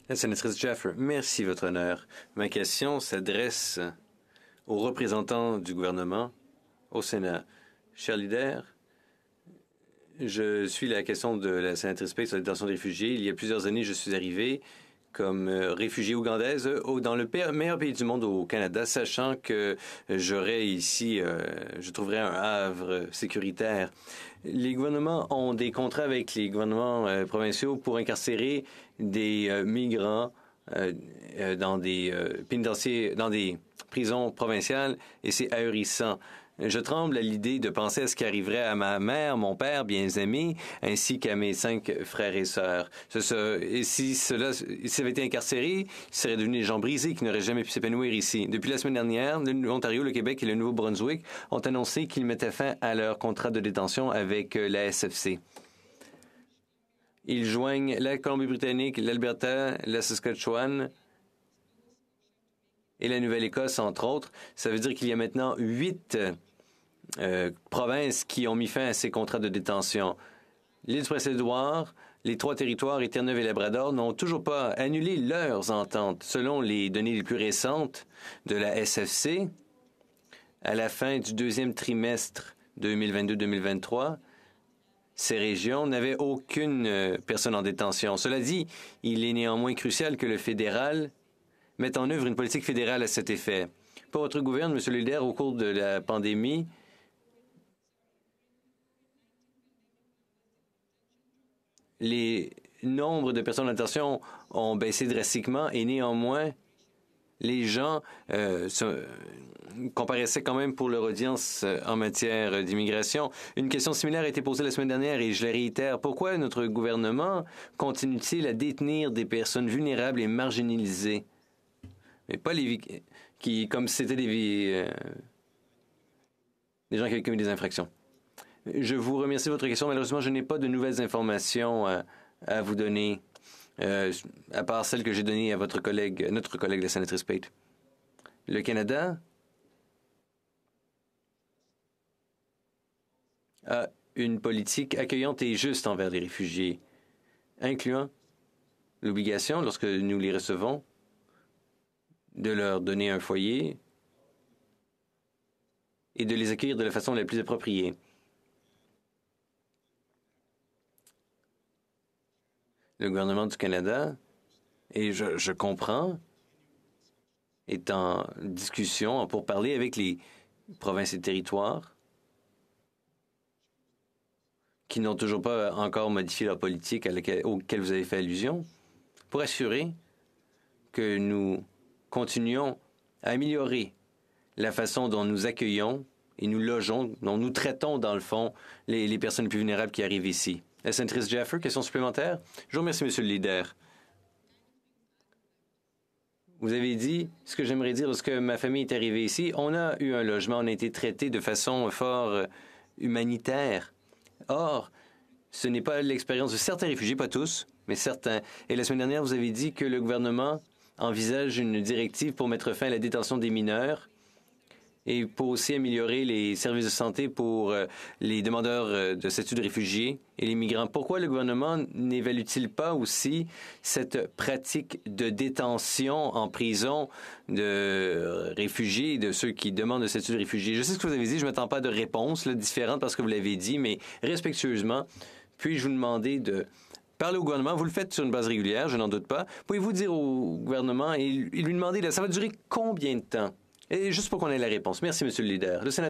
La sénatrice Jaffer, merci, Votre Honneur. Ma question s'adresse aux représentants du gouvernement au Sénat. Cher leader, je suis la question de la sénatrice Pate sur la détention des réfugiés. Il y a plusieurs années, je suis arrivé comme réfugiée ougandaise dans le meilleur pays du monde au Canada, sachant que j'aurais ici, je trouverais un havre sécuritaire. Les gouvernements ont des contrats avec les gouvernements provinciaux pour incarcérer des migrants dans des dans des prisons provinciales, et c'est ahurissant. Je tremble à l'idée de penser à ce qui arriverait à ma mère, mon père, bien aimé, ainsi qu'à mes 5 frères et sœurs. Et si s'ils avaient été incarcérés, ils seraient devenus des gens brisés qui n'auraient jamais pu s'épanouir ici. Depuis la semaine dernière, l'Ontario, le Québec et le Nouveau-Brunswick ont annoncé qu'ils mettaient fin à leur contrat de détention avec la SFC. Ils joignent la Colombie-Britannique, l'Alberta, la Saskatchewan et la Nouvelle-Écosse, entre autres. Ça veut dire qu'il y a maintenant 8 provinces qui ont mis fin à ces contrats de détention. L'île du Prince-Édouard, les 3 territoires et Terre-Neuve et Labrador n'ont toujours pas annulé leurs ententes. Selon les données les plus récentes de la SFC, à la fin du 2e trimestre 2022-2023, ces régions n'avaient aucune personne en détention. Cela dit, il est néanmoins crucial que le fédéral mette en œuvre une politique fédérale à cet effet. Pour votre gouvernement, Monsieur le leader, au cours de la pandémie, les nombres de personnes en détention ont baissé drastiquement et néanmoins, les gens comparaissaient quand même pour leur audience en matière d'immigration. Une question similaire a été posée la semaine dernière et je la réitère. Pourquoi notre gouvernement continue-t-il à détenir des personnes vulnérables et marginalisées? Mais pas les comme si c'était des gens qui avaient commis des infractions. Je vous remercie de votre question. Malheureusement, je n'ai pas de nouvelles informations à vous donner, à part celles que j'ai données à notre collègue, la sénatrice Pate. Le Canada a une politique accueillante et juste envers les réfugiés, incluant l'obligation, lorsque nous les recevons, de leur donner un foyer et de les accueillir de la façon la plus appropriée. Le gouvernement du Canada, et je comprends, est en discussion pour parler avec les provinces et territoires qui n'ont toujours pas encore modifié leur politique auquel vous avez fait allusion, pour assurer que nous continuons à améliorer la façon dont nous accueillons et nous logeons, dont nous traitons, dans le fond, les personnes les plus vulnérables qui arrivent ici. La sénatrice Jaffer, question supplémentaire? Je vous remercie, Monsieur le leader. Vous avez dit ce que j'aimerais dire lorsque ma famille est arrivée ici. On a eu un logement, on a été traité de façon fort humanitaire. Or, ce n'est pas l'expérience de certains réfugiés, pas tous, mais certains. Et la semaine dernière, vous avez dit que le gouvernement envisage une directive pour mettre fin à la détention des mineurs et pour aussi améliorer les services de santé pour les demandeurs de statut de réfugiés et les migrants. Pourquoi le gouvernement n'évalue-t-il pas aussi cette pratique de détention en prison de réfugiés, de ceux qui demandent le statut de réfugié? Je sais ce que vous avez dit, je ne m'attends pas de réponse différente parce que vous l'avez dit, mais respectueusement, puis-je vous demander de parler au gouvernement? Vous le faites sur une base régulière, je n'en doute pas. Pouvez-vous dire au gouvernement et lui demander, ça va durer combien de temps? Et juste pour qu'on ait la réponse. Merci, Monsieur le leader. Le sénateur